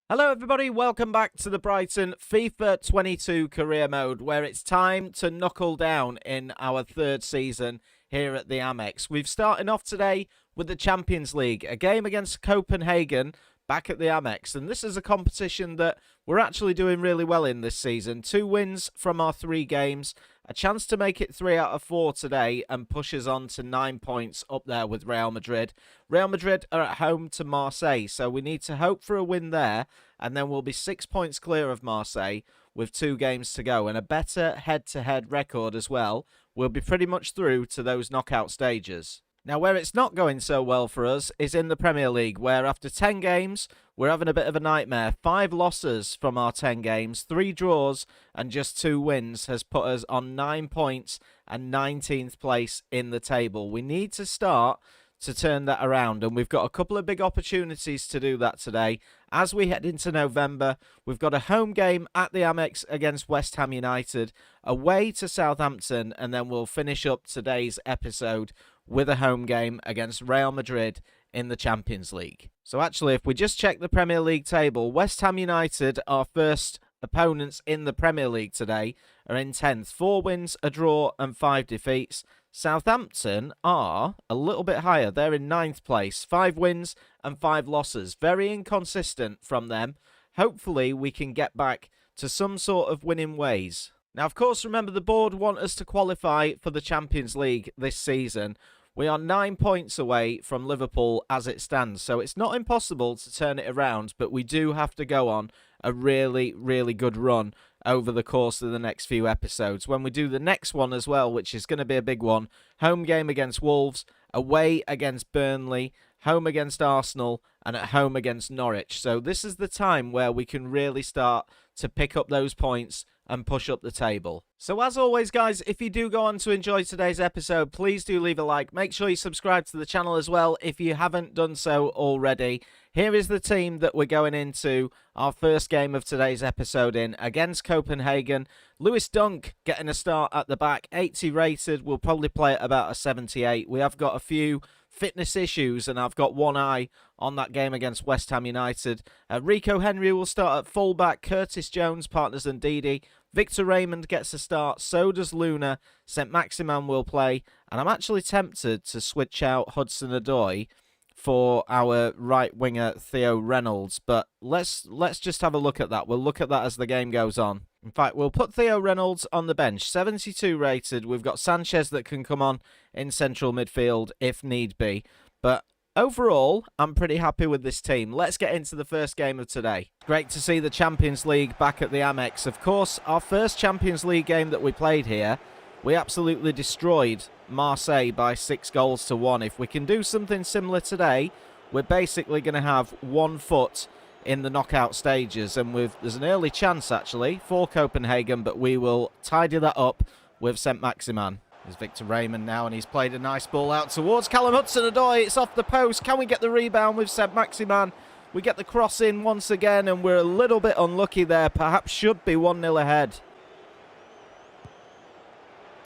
Hello everybody, welcome back to the Brighton FIFA 22 career mode, where it's time to knuckle down in our third season here at the Amex. We've started off today with the Champions League, a game against Copenhagen back at the Amex, and this is a competition that we're actually doing really well in this season. 2 wins from our 3 games, a chance to make it 3 out of 4 today and push us on to 9 points up there with Real Madrid. Real Madrid are at home to Marseille, so we need to hope for a win there, and then we'll be 6 points clear of Marseille with 2 games to go, and a better head-to-head record as well. We'll be pretty much through to those knockout stages. Now, where it's not going so well for us is in the Premier League, where after 10 games, we're having a bit of a nightmare. 5 losses from our 10 games, 3 draws, and just 2 wins has put us on 9 points and 19th place in the table. We need to start to turn that around, and we've got a couple of big opportunities to do that today. As we head into November, we've got a home game at the Amex against West Ham United, away to Southampton, and then we'll finish up today's episode with a home game against Real Madrid in the Champions League. So actually, if we just check the Premier League table, West Ham United, our first opponents in the Premier League today, are in 10th. 4 wins, a draw, and 5 defeats. Southampton are a little bit higher. They're in 9th place. 5 wins and 5 losses. Very inconsistent from them. Hopefully, we can get back to some sort of winning ways. Now, of course, remember the board want us to qualify for the Champions League this season. We are 9 points away from Liverpool as it stands, so it's not impossible to turn it around, but we do have to go on a really, really good run over the course of the next few episodes. When we do the next one as well, which is going to be a big one, home game against Wolves, away against Burnley, home against Arsenal, and at home against Norwich. So this is the time where we can really start to pick up those points and push up the table. So as always, guys, if you do go on to enjoy today's episode, please do leave a like. Make sure you subscribe to the channel as well if you haven't done so already. Here is the team that we're going into our first game of today's episode in against Copenhagen. Lewis Dunk getting a start at the back, 80 rated. We'll probably play at about a 78. We have got a few fitness issues, and I've got one eye on that game against West Ham United. Rico Henry will start at fullback. Curtis Jones partners and Ndidi. Victor Raymond gets a start, so does Luna. St. Maximan will play, and I'm actually tempted to switch out Hudson-Odoi for our right winger Theo Reynolds, but let's just have a look at that. We'll look at that as the game goes on. In fact, we'll put Theo Reynolds on the bench, 72 rated. We've got Sanchez that can come on in central midfield if need be, but overall, I'm pretty happy with this team. Let's get into the first game of today. Great to see the Champions League back at the Amex. Of course, our first Champions League game that we played here, we absolutely destroyed Marseille by 6-1. If we can do something similar today, we're basically going to have 1 foot in the knockout stages. And there's an early chance, actually, for Copenhagen, but we will tidy that up with St. Maximan. There's Victor Raymond now, and he's played a nice ball out towards Callum Hudson-Odoi. It's off the post. Can we get the rebound with St. Maximan? We get the cross in once again, and we're a little bit unlucky there. Perhaps should be 1-0 ahead.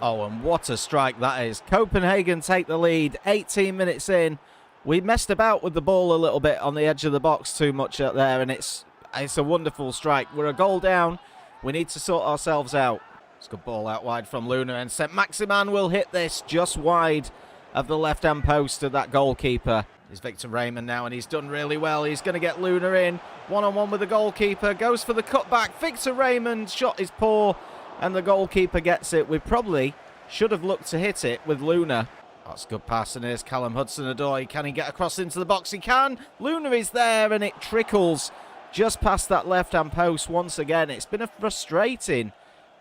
Oh, and what a strike that is. Copenhagen take the lead, 18 minutes in. We messed about with the ball a little bit on the edge of the box too much out there, and it's a wonderful strike. We're a goal down. We need to sort ourselves out. It's a good ball out wide from Luna, and St. Maximan will hit this just wide of the left-hand post of that goalkeeper. There's Victor Raymond now, and he's done really well. He's going to get Luna in. One-on-one with the goalkeeper. Goes for the cutback. Victor Raymond's shot is poor, and the goalkeeper gets it. We probably should have looked to hit it with Luna. That's a good pass, and here's Callum Hudson-Odoi. Can he get across into the box? He can. Luna is there, and it trickles just past that left-hand post once again. It's been a frustrating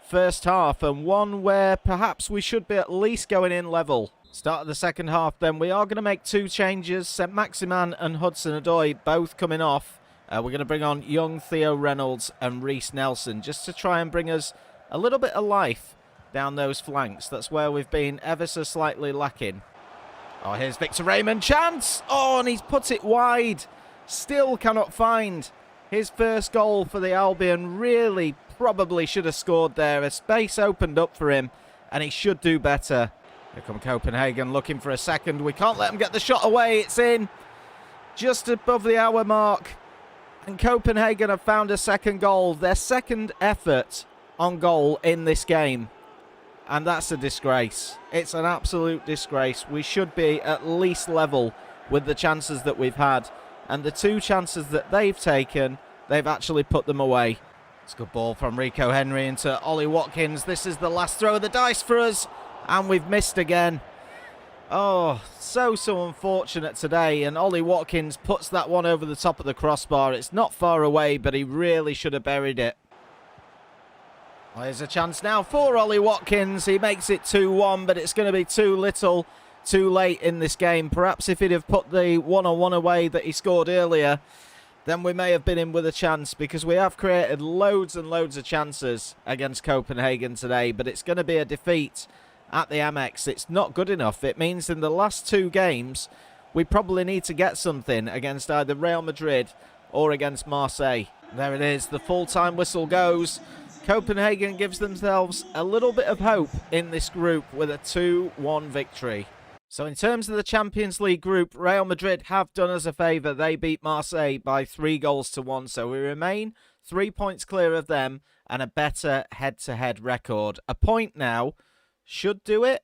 first half, and one where perhaps we should be at least going in level. Start of the second half then. We are going to make 2 changes. St. Maximan and Hudson-Odoi both coming off. We're going to bring on young Theo Reynolds and Reece Nelson just to try and bring us a little bit of life down those flanks. That's where we've been ever so slightly lacking. Oh, here's Victor Raymond. Chance! Oh, and he's put it wide. Still cannot find his first goal for the Albion. Really probably should have scored there. A space opened up for him, and he should do better. Here come Copenhagen looking for a second. We can't let them get the shot away. It's in just above the hour mark. And Copenhagen have found a second goal. Their second effort on goal in this game. And that's a disgrace. It's an absolute disgrace. We should be at least level with the chances that we've had. And the two chances that they've taken, they've actually put them away. It's a good ball from Rico Henry into Ollie Watkins. This is the last throw of the dice for us. And we've missed again. Oh, so unfortunate today. And Ollie Watkins puts that one over the top of the crossbar. It's not far away, but he really should have buried it. Well, here's a chance now for Ollie Watkins. He makes it 2-1, but it's going to be too little, too late in this game. Perhaps if he'd have put the one-on-one away that he scored earlier, then we may have been in with a chance, because we have created loads and loads of chances against Copenhagen today, but it's going to be a defeat at the Amex. It's not good enough. It means in the last two games, we probably need to get something against either Real Madrid or against Marseille. There it is. The full-time whistle goes. Copenhagen gives themselves a little bit of hope in this group with a 2-1 victory. So in terms of the Champions League group, Real Madrid have done us a favour. They beat Marseille by 3-1, so we remain 3 points clear of them and a better head-to-head record. A point now should do it,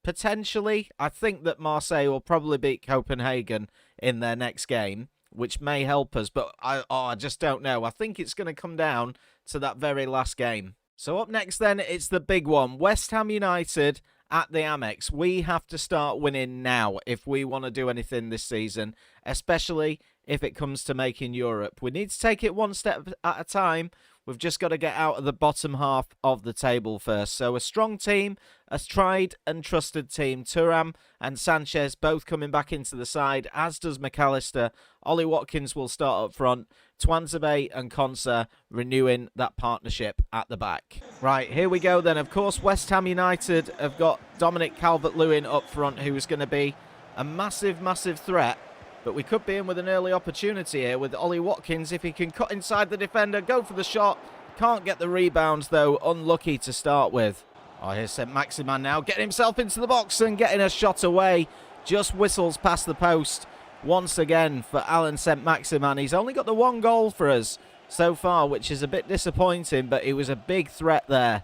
potentially. I think that Marseille will probably beat Copenhagen in their next game, which may help us, but I just don't know. I think it's going to come down to that very last game. So up next then, it's the big one. West Ham United at the Amex. We have to start winning now if we want to do anything this season, especially if it comes to making Europe. We need to take it one step at a time. We've just got to get out of the bottom half of the table first. So a strong team, a tried and trusted team. Thuram and Sanchez both coming back into the side, as does McAllister. Ollie Watkins will start up front. Tuanzebe and Konsa renewing that partnership at the back. Right, here we go then. Of course, West Ham United have got Dominic Calvert-Lewin up front, who is going to be a massive, massive threat. But we could be in with an early opportunity here with Ollie Watkins. If he can cut inside the defender, go for the shot. Can't get the rebounds, though. Unlucky to start with. Oh, here's Saint-Maximin now, getting himself into the box and getting a shot away. Just whistles past the post once again for Alan Saint-Maximin. He's only got the one goal for us so far, which is a bit disappointing, but he was a big threat there.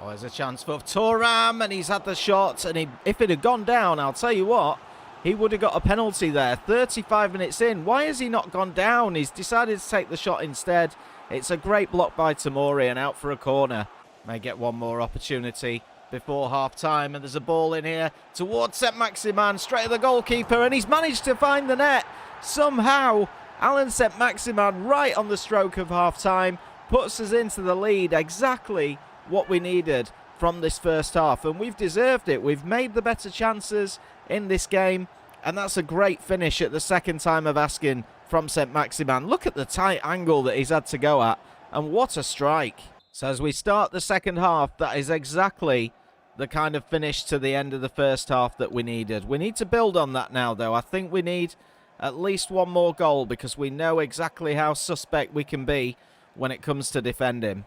Oh, there's a chance for Thuram, and he's had the shot. And if it had gone down, I'll tell you what, he would have got a penalty there. 35 minutes in. Why has he not gone down? He's decided to take the shot instead. It's a great block by Tomori and out for a corner. May get one more opportunity before half-time. And there's a ball in here towards Saint-Maximin, straight at the goalkeeper. And he's managed to find the net. Somehow, Alan Saint-Maximin, right on the stroke of half-time, puts us into the lead. Exactly what we needed from this first half. And we've deserved it. We've made the better chances in this game, and that's a great finish at the second time of asking from Saint-Maximin. Look at the tight angle that he's had to go at, and what a strike. So as we start the second half, that is exactly the kind of finish to the end of the first half that we needed. We need to build on that now, though. I think we need at least one more goal, because we know exactly how suspect we can be when it comes to defending.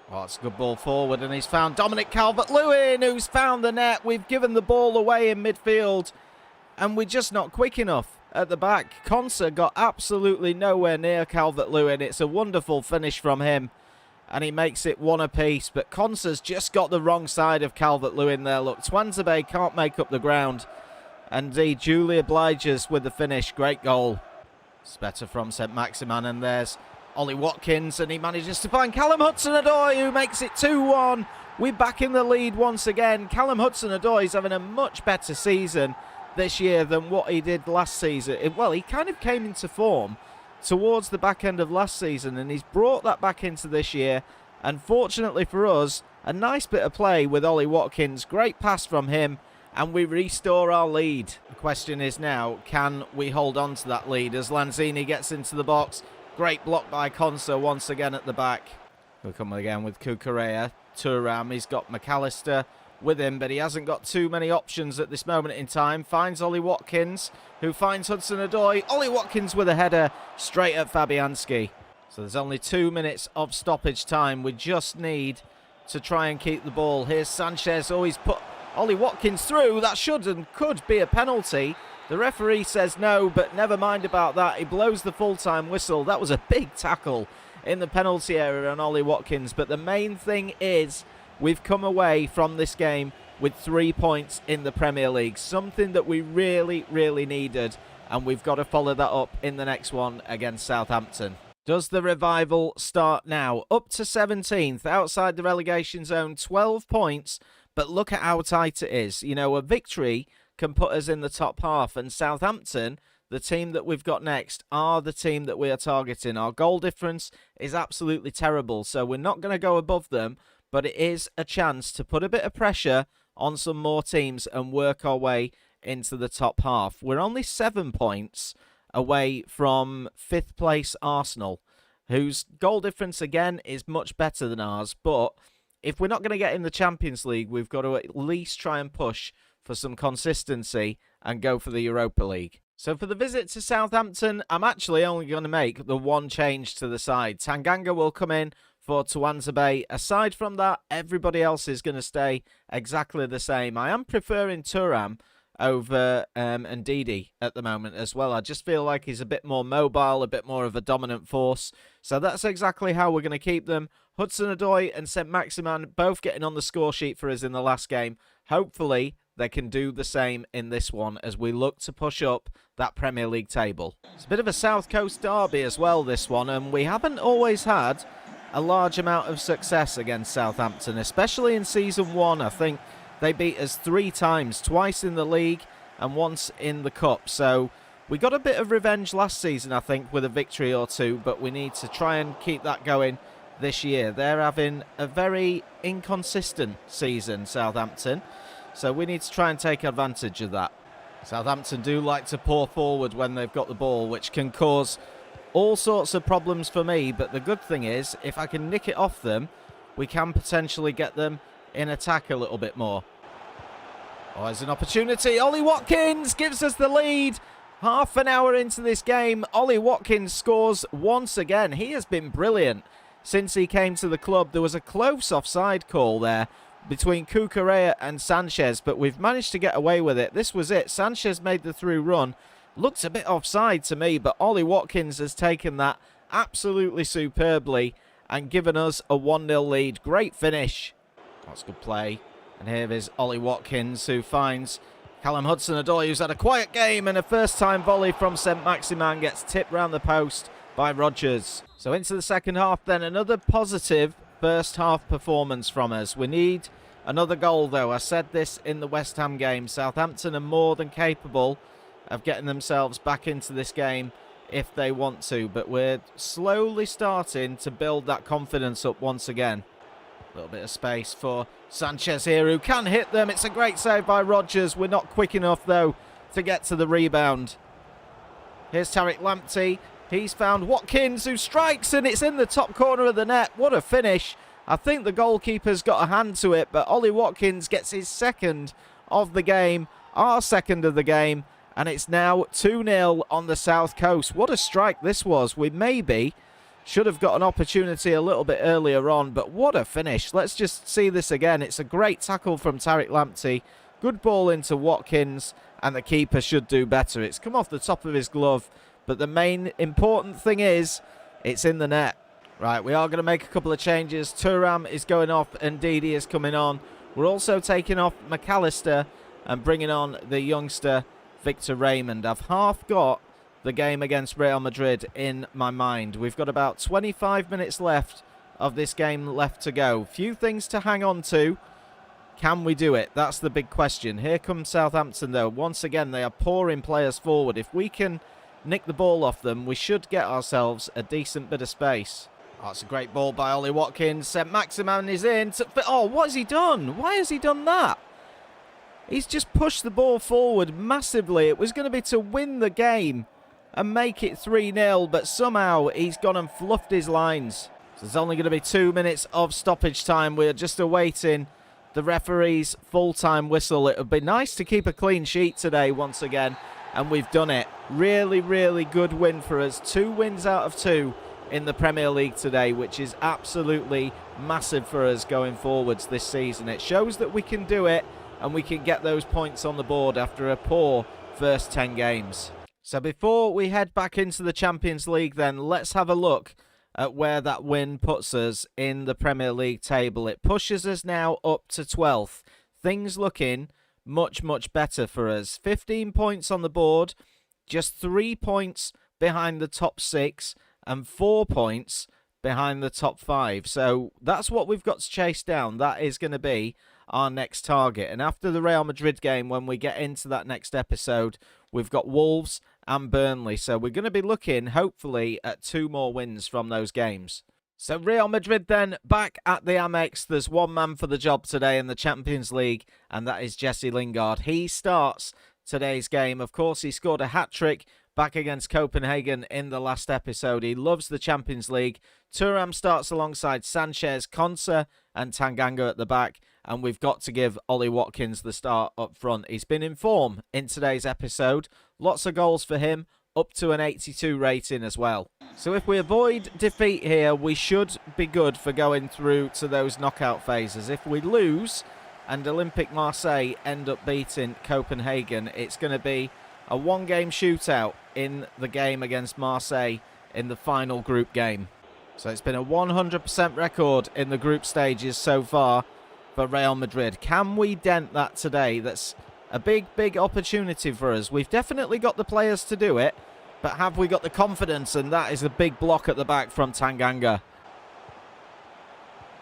Oh, it's a good ball forward, and he's found Dominic Calvert-Lewin, who's found the net. We've given the ball away in midfield, and we're just not quick enough at the back. Konsa got absolutely nowhere near Calvert-Lewin. It's a wonderful finish from him, and he makes it one apiece. But Konsa's just got the wrong side of Calvert-Lewin there. Look, Tuanzebe can't make up the ground. Indeed, Julie obliges with the finish. Great goal. It's better from Saint-Maximin, and there's Ollie Watkins, and he manages to find Callum Hudson-Odoi, who makes it 2-1. We're back in the lead once again. Callum Hudson-Odoi is having a much better season this year than what he did last season. Well, he kind of came into form towards the back end of last season, and he's brought that back into this year. And fortunately for us, a nice bit of play with Ollie Watkins. Great pass from him, and we restore our lead. The question is now, can we hold on to that lead as Lanzini gets into the box? Great block by Konsa once again at the back. We'll come again with Cucurella. Thuram, he's got McAllister with him, but he hasn't got too many options at this moment in time. Finds Ollie Watkins, who finds Hudson-Odoi. Ollie Watkins with a header straight at Fabianski. So there's only 2 minutes of stoppage time. We just need to try and keep the ball. Here's Sanchez. Oh, he's put Ollie Watkins through. That should and could be a penalty. The referee says no, but never mind about that. He blows the full-time whistle. That was a big tackle in the penalty area on Ollie Watkins. But the main thing is we've come away from this game with 3 points in the Premier League. Something that we really, really needed. And we've got to follow that up in the next one against Southampton. Does the revival start now? Up to 17th, outside the relegation zone, 12 points. But look at how tight it is. You know, a victory can put us in the top half, and Southampton, the team that we've got next, are the team that we are targeting. Our goal difference is absolutely terrible, so we're not going to go above them, but it is a chance to put a bit of pressure on some more teams and work our way into the top half. We're only 7 points away from 5th place Arsenal, whose goal difference again is much better than ours, but if we're not going to get in the Champions League, we've got to at least try and push for some consistency and go for the Europa League. So for the visit to Southampton, I'm actually only going to make the one change to the side. Tanganga will come in for Tuanzebe. Aside from that, everybody else is going to stay exactly the same. I am preferring Thuram over Ndidi at the moment as well. I just feel like he's a bit more mobile, a bit more of a dominant force. So that's exactly how we're going to keep them. Hudson-Odoi and Saint-Maximin both getting on the score sheet for us in the last game. Hopefully they can do the same in this one as we look to push up that Premier League table. It's a bit of a South Coast derby as well, this one, and we haven't always had a large amount of success against Southampton, especially in Season 1. I think they beat us 3 times, twice in the league and once in the Cup. So we got a bit of revenge last season, I think, with a victory or two, but we need to try and keep that going this year. They're having a very inconsistent season, Southampton, so we need to try and take advantage of that. Southampton do like to pour forward when they've got the ball, which can cause all sorts of problems for me, but the good thing is, if I can nick it off them, we can potentially get them in attack a little bit more. Oh, there's an opportunity. Ollie Watkins gives us the lead. Half an hour into this game, Ollie Watkins scores once again. He has been brilliant since he came to the club. There was a close offside call there between Cucurella and Sanchez, but we've managed to get away with it. This was it. Sanchez made the through run. Looked a bit offside to me, but Ollie Watkins has taken that absolutely superbly and given us a 1-0 lead. Great finish. That's good play. And here is Ollie Watkins, who finds Callum Hudson-Odoi, who's had a quiet game, and a first-time volley from Saint-Maximin gets tipped round the post by Rodgers. So into the second half then, another positive first half performance from us. We need another goal though. I said this in the West Ham game. Southampton are more than capable of getting themselves back into this game if they want to, but we're slowly starting to build that confidence up once again. A little bit of space for Sanchez here, who can hit them. It's a great save by Rodgers. We're not quick enough though to get to the rebound. Here's Tariq Lamptey. He's found Watkins, who strikes, and it's in the top corner of the net. What a finish. I think the goalkeeper's got a hand to it, but Ollie Watkins gets his second of the game, our second of the game, and it's now 2-0 on the South Coast. What a strike this was. We maybe should have got an opportunity a little bit earlier on, but what a finish. Let's just see this again. It's a great tackle from Tariq Lamptey. Good ball into Watkins, and the keeper should do better. It's come off the top of his glove, but the main important thing is it's in the net. Right, we are going to make a couple of changes. Thuram is going off and Ndidi is coming on. We're also taking off McAllister and bringing on the youngster Victor Raymond. I've half got the game against Real Madrid in my mind. We've got about 25 minutes left of this game left to go. Few things to hang on to. Can we do it? That's the big question. Here comes Southampton though. Once again, they are pouring players forward. If we can nick the ball off them, we should get ourselves a decent bit of space. Oh, it's a great ball by Ollie Watkins. Saint-Maximin is in. Oh, what has he done? Why has he done that? He's just pushed the ball forward massively. It was going to be to win the game and make it 3-0, but somehow he's gone and fluffed his lines. So there's only going to be 2 minutes of stoppage time. We're just awaiting the referee's full-time whistle. It would be nice to keep a clean sheet today once again, and we've done it. Really, really good win for us. 2 wins out of 2 in the Premier League today, which is absolutely massive for us going forwards this season. It shows that we can do it and we can get those points on the board after a poor first 10 games. So before we head back into the Champions League then, let's have a look at where that win puts us in the Premier League table. It pushes us now up to 12th. Things looking much, much better for us. 15 points on the board, just 3 points behind the top 6 and 4 points behind the top 5. So that's what we've got to chase down. That is going to be our next target. And after the Real Madrid game, when we get into that next episode, we've got Wolves and Burnley. So we're going to be looking, hopefully, at 2 more wins from those games. So Real Madrid then back at the Amex. There's one man for the job today in the Champions League, and that is Jesse Lingard. He starts today's game. Of course, he scored a hat-trick back against Copenhagen in the last episode. He loves the Champions League. Thuram starts alongside Sanchez, Konsa and Tanganga at the back. And we've got to give Ollie Watkins the start up front. He's been in form in today's episode. Lots of goals for him, up to an 82 rating as well. So if we avoid defeat here, we should be good for going through to those knockout phases. If we lose and Olympique Marseille end up beating Copenhagen, it's going to be a 1-game shootout in the game against Marseille in the final group game. So it's been a 100% record in the group stages so far for Real Madrid. Can we dent that today? That's a big, big opportunity for us. We've definitely got the players to do it, but have we got the confidence? And that is a big block at the back from Tanganga.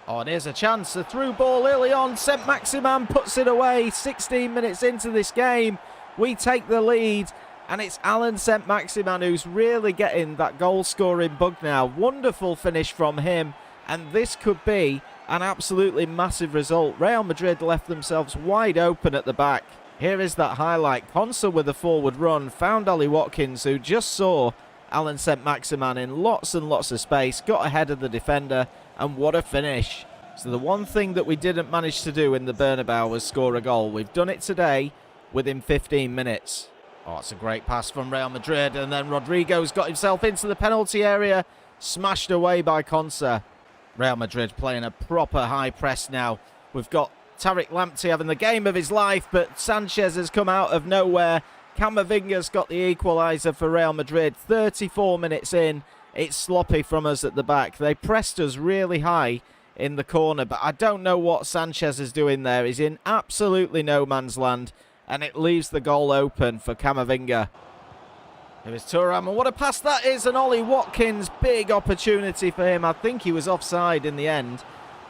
Oh, and here's a chance. A through ball early on. Saint-Maximin puts it away. 16 minutes into this game, we take the lead. And it's Alan Saint-Maximin who's really getting that goal-scoring bug now. Wonderful finish from him. And this could be an absolutely massive result. Real Madrid left themselves wide open at the back. Here is that highlight. Konsa with a forward run found Ollie Watkins, who just saw Alan Saint-Maximin in lots and lots of space, got ahead of the defender, and what a finish. So the one thing that we didn't manage to do in the Bernabeu was score a goal. We've done it today within 15 minutes. Oh, it's a great pass from Real Madrid, and then Rodrigo's got himself into the penalty area, smashed away by Konsa. Real Madrid playing a proper high press now. We've got Tariq Lamptey having the game of his life, but Sanchez has come out of nowhere. Camavinga's got the equaliser for Real Madrid. 34 minutes in, it's sloppy from us at the back. They pressed us really high in the corner, but I don't know what Sanchez is doing there. He's in absolutely no man's land, and it leaves the goal open for Camavinga. Here is Thuram, and what a pass that is, and Ollie Watkins, big opportunity for him. I think he was offside in the end.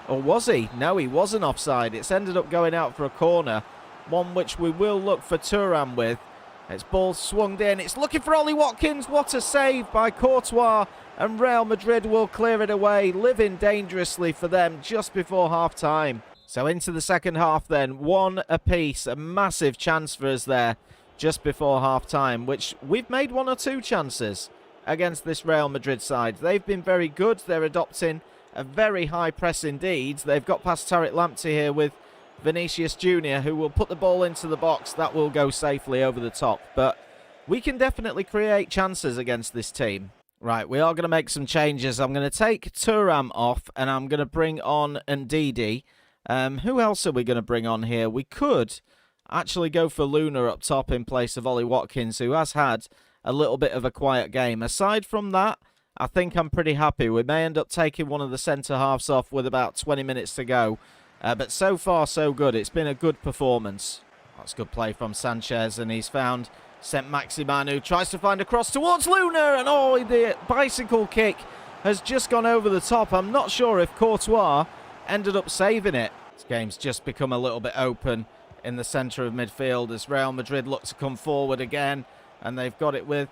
Or was he? No, he wasn't offside. It's ended up going out for a corner, one which we will look for Thuram with. It's ball swung in. It's looking for Ollie Watkins. What a save by Courtois, and Real Madrid will clear it away, living dangerously for them just before half-time. So into the second half then, 1 apiece, a massive chance for us there just before half-time, which we've made 1 or 2 chances against this Real Madrid side. They've been very good. They're adopting a very high press indeed. They've got past Tariq Lamptey here with Vinicius Jr., who will put the ball into the box. That will go safely over the top. But we can definitely create chances against this team. Right, we are going to make some changes. I'm going to take Thuram off, and I'm going to bring on Ndidi. Who else are we going to bring on here? We could actually go for Luna up top in place of Ollie Watkins, who has had a little bit of a quiet game. Aside from that, I think I'm pretty happy. We may end up taking one of the centre-halves off with about 20 minutes to go. But so far, so good. It's been a good performance. That's good play from Sanchez, and he's found Saint-Maximin, who tries to find a cross towards Luna. And oh, the bicycle kick has just gone over the top. I'm not sure if Courtois ended up saving it. This game's just become a little bit open in the centre of midfield as Real Madrid look to come forward again. And they've got it with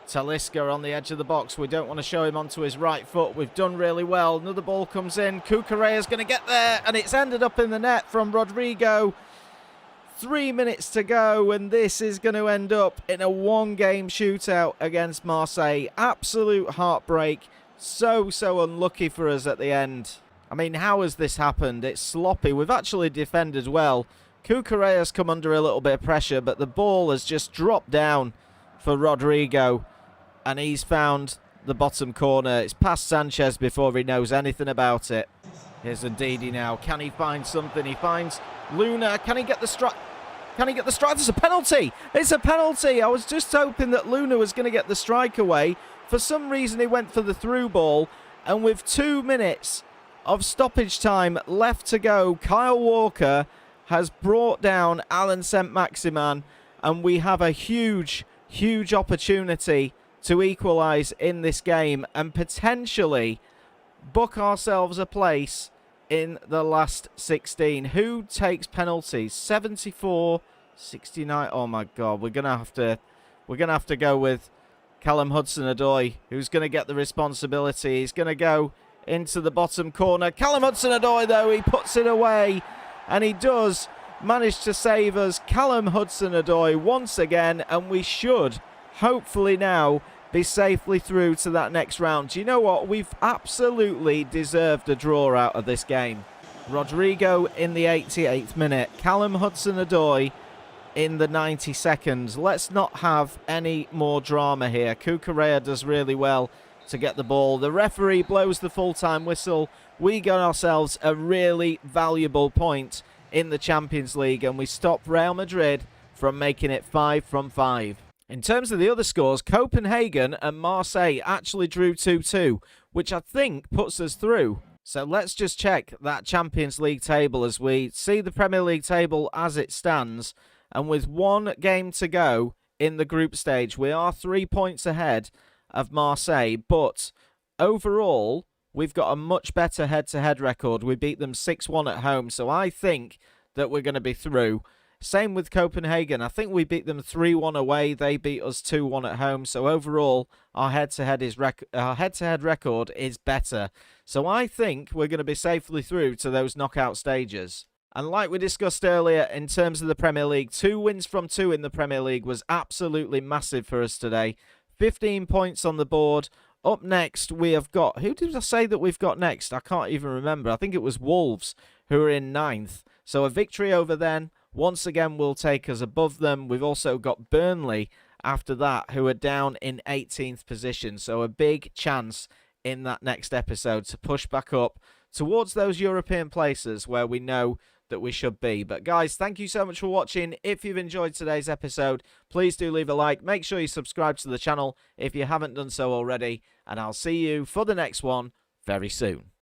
Talisca on the edge of the box. We don't want to show him onto his right foot. We've done really well. Another ball comes in. Cucurella's going to get there, and it's ended up in the net from Rodrigo. 3 minutes to go, and this is going to end up in a 1-game shootout against Marseille. Absolute heartbreak. So unlucky for us at the end. I mean, how has this happened? It's sloppy. We've actually defended well. Cucurella's come under a little bit of pressure, but the ball has just dropped down for Rodrigo, and he's found the bottom corner. It's past Sanchez before he knows anything about it. Here's Ndidi now. Can he find something? He finds Luna. Can he get the strike? Can he get the strike? There's a penalty. It's a penalty. I was just hoping that Luna was going to get the strike away. For some reason, he went for the through ball. And with 2 minutes of stoppage time left to go, Kyle Walker has brought down Alan Saint-Maximin. And we have a huge, huge opportunity to equalise in this game. And potentially book ourselves a place in the last 16. Who takes penalties? 74, 69. Oh my God, we're gonna have to go with Callum Hudson-Odoi, who's gonna get the responsibility. He's gonna go into the bottom corner. Callum Hudson-Odoi, though, he puts it away, and he does manage to save us. Callum Hudson-Odoi once again, and we should hopefully now be safely through to that next round. Do you know what? We've absolutely deserved a draw out of this game. Rodrigo in the 88th minute. Callum Hudson-Odoi in the 92nd. Let's not have any more drama here. Cucurella does really well to get the ball. The referee blows the full-time whistle. We got ourselves a really valuable point in the Champions League, and we stop Real Madrid from making it 5 from 5. In terms of the other scores, Copenhagen and Marseille actually drew 2-2, which I think puts us through. So let's just check that Champions League table as we see the Premier League table as it stands. And with 1 game to go in the group stage, we are 3 points ahead of Marseille. But overall, we've got a much better head-to-head record. We beat them 6-1 at home, so I think that we're going to be through. Same with Copenhagen. I think we beat them 3-1 away. They beat us 2-1 at home. So overall, our head-to-head record is better. So I think we're going to be safely through to those knockout stages. And like we discussed earlier, in terms of the Premier League, 2 wins from 2 in the Premier League was absolutely massive for us today. 15 points on the board. Up next, we have got... Who did I say that we've got next? I can't even remember. I think it was Wolves, who are in 9th. So a victory over them once again will take us above them. We've also got Burnley after that, who are down in 18th position. So a big chance in that next episode to push back up towards those European places where we know that we should be. But guys, thank you so much for watching. If you've enjoyed today's episode, please do leave a like. Make sure you subscribe to the channel if you haven't done so already. And I'll see you for the next one very soon.